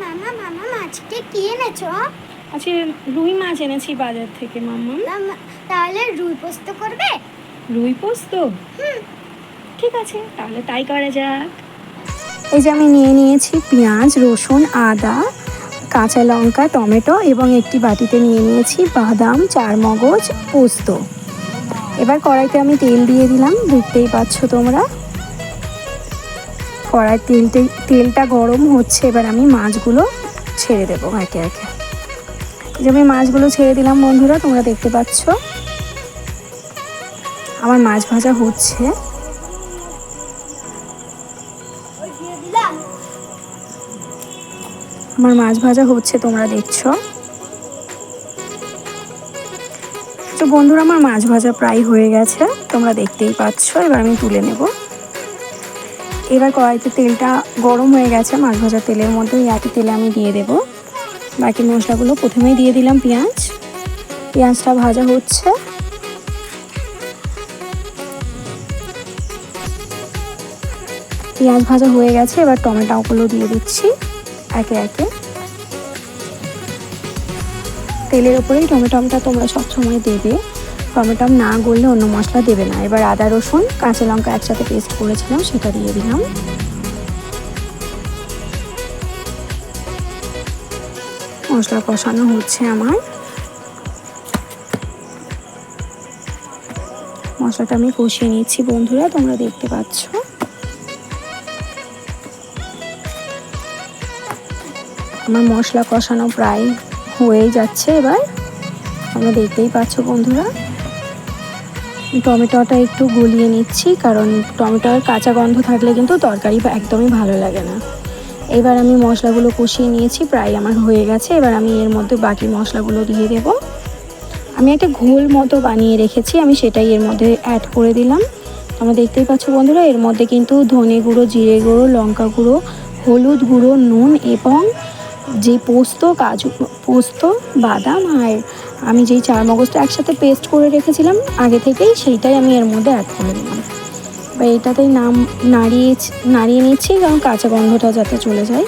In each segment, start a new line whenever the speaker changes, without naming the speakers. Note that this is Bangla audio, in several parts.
মামা মামা মাছকে কি এনেছো?
আচ্ছা, রুই মাছ এনেছি বাজার থেকে মাম্মা।
তাহলে রুই পোস্ত করবে?
রুই পোস্ত? ঠিক আছে, তাহলে তাই করা যাক। এই যে আমি নিয়ে নিয়েছি পেঁয়াজ, রসুন, আদা, কাঁচা লঙ্কা, টমেটো এবং একটি বাটিতে নিয়ে নিয়েছি বাদাম, চারমগজ, পোস্ত। এবার কড়াইতে আমি তেল দিয়ে দিলাম, দেখতেই পাচ্ছ তোমরা। কড়াই তেলটা গরম হচ্ছে, এবার আমি মাছগুলো ছেড়ে দেবো একে একে। যে আমি মাছগুলো ছেড়ে দিলাম বন্ধুরা, তোমরা দেখতে পাচ্ছ আমার মাছ ভাজা হচ্ছে। আমার মাছ ভাজা হচ্ছে, তোমরা দেখছো। তো বন্ধুরা, আমার মাছ ভাজা প্রায় হয়ে গেছে, তোমরা দেখতেই পাচ্ছ। এবার আমি তুলে নেব। এবার কড়াইতে তেলটা গরম হয়ে গেছে, মাছ ভাজার তেলের মধ্যে একই তেলে আমি দিয়ে দেব বাকি মশলাগুলো। প্রথমেই দিয়ে দিলাম পেঁয়াজটা ভাজা হচ্ছে। পেঁয়াজ ভাজা হয়ে গেছে, এবার টমেটোগুলো দিয়ে দিচ্ছি একে একে। তেলের ওপরেই টমেটোটা তোমরা সবসময় দেবে, টমেটো না গললে অন্য মশলা দেবে না। এবার আদা, রসুন, কাঁচা লঙ্কা একসাথে পেস্ট করেছিলাম, সেটা দিয়ে দিলাম। মশলা কষানো হচ্ছে আমার। মশলাটা আমি কষিয়ে নিচ্ছি বন্ধুরা, তোমরা দেখতে পাচ্ছ। আমার মশলা কষানো প্রায় হয়েই যাচ্ছে। এবার তোমরা দেখতেই পাচ্ছ বন্ধুরা, টমেটোটা একটু গলিয়ে নিচ্ছি, কারণ টমেটোর কাঁচা গন্ধ থাকলে কিন্তু তরকারি একদমই ভালো লাগে না। এবার আমি মশলাগুলো কষিয়ে নিয়েছি, প্রায় আমার হয়ে গেছে। এবার আমি এর মধ্যে বাকি মশলাগুলো দিয়ে দেব। আমি একটা ঘোল মতো বানিয়ে রেখেছি, আমি সেটাই এর মধ্যে অ্যাড করে দিলাম। তোমরা দেখতেই পাচ্ছ বন্ধুরা, এর মধ্যে কিন্তু ধনে গুঁড়ো, জিরে গুঁড়ো, লঙ্কা গুঁড়ো, হলুদ গুঁড়ো, নুন এবং যে পোস্ত, বাদাম আর আমি যেই চারমগজটা একসাথে পেস্ট করে রেখেছিলাম আগে থেকেই, সেইটাই আমি এর মধ্যে অ্যাড করে দিলাম। বা এটাতেই নাড়িয়ে নিচ্ছি, কারণ কাঁচা গন্ধটা যাতে চলে যায়।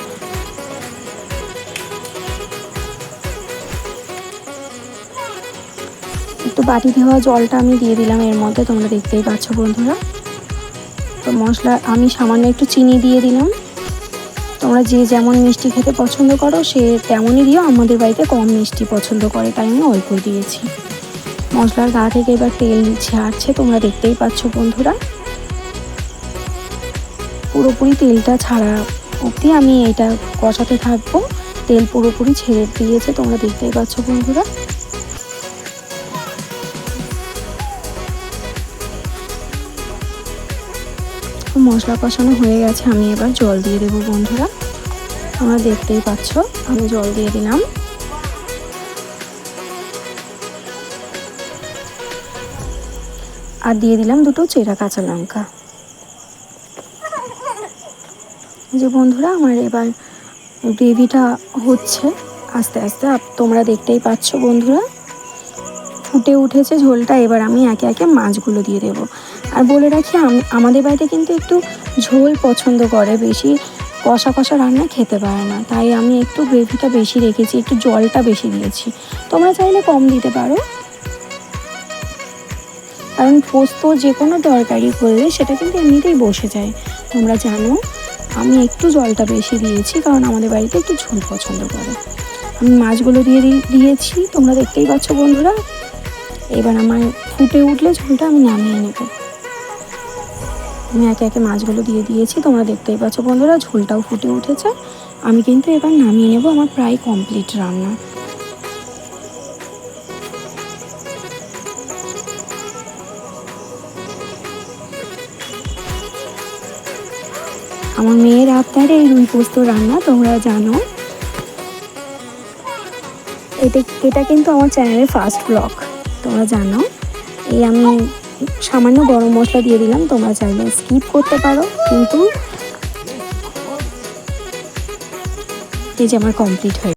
একটু বাটি ধোয়া জলটা আমি দিয়ে দিলাম এর মধ্যে, তোমরা দেখতেই পাচ্ছ বন্ধুরা। তো মশলা আমি সামান্য একটু চিনি দিয়ে দিলাম। তোমরা যে যেমন মিষ্টি খেতে পছন্দ করো সে তেমনই দিও। আমাদের বাড়িতে কম মিষ্টি পছন্দ করে, তাই আমি অল্প দিয়েছি। মশলার গা থেকে এবার তেল ছাড়ছে, তোমরা দেখতেই পাচ্ছ বন্ধুরা। পুরোপুরি তেলটা ছাড়া অবধি আমি এটা কষাতে থাকবো। তেল পুরোপুরি ছেড়ে দিয়েছে, তোমরা দেখতেই পাচ্ছ বন্ধুরা। মশলা কষানো হয়ে গেছে, আমি এবার জল দিয়ে দেবো বন্ধুরা। তোমরা দেখতেই পাচ্ছ আমি জল দিয়ে দিলাম। আর দিয়ে দিলাম দুটো চেরা কাঁচা লঙ্কা। যে বন্ধুরা, আমার এবার গ্রেভিটা হচ্ছে আস্তে আস্তে, তোমরা দেখতেই পাচ্ছ বন্ধুরা। ফুটে উঠেছে ঝোলটা, এবার আমি একে একে মাছগুলো দিয়ে দেবো। আর বলে রাখি, আমাদের বাড়িতে কিন্তু একটু ঝোল পছন্দ করে, বেশি কষা কষা রান্না খেতে পারে না, তাই আমি একটু গ্রেভিটা বেশি রেখেছি, একটু জলটা বেশি দিয়েছি। তোমরা চাইলে কম দিতে পারো, কারণ পোস্ত যে কোনো তরকারি করলে সেটা কিন্তু এমনিতেই বসে যায়, তোমরা জানো। আমি একটু জলটা বেশি দিয়েছি, কারণ আমাদের বাড়িতে একটু ঝোল পছন্দ করে। আমি মাছগুলো দিয়েছি, তোমরা দেখতেই পাচ্ছ বন্ধুরা। এবার আমার ফুটে উঠলে ঝোলটা আমি নামিয়ে নেব। আমি একে একে মাছগুলো দিয়ে দিয়েছি, তোমরা দেখতেই পাচ্ছ বন্ধুরা, ঝোলটাও ফুটে উঠেছে। আমি কিন্তু এবার নামিয়ে নেব, আমার প্রায় কমপ্লিট রান্না। আমার মেয়ের আবদারে এই রুই পোস্ত রান্না, তোমরা জানো। এটা কিন্তু আমার চ্যানেলের ফার্স্ট ব্লগ, তোমরা জানো। এই আমি সামান্য গরম মশলা দিয়ে দিলাম, তোমরা চাইলে স্কিপ করতে পারো, কিন্তু এই যে আমার কমপ্লিট হয়ে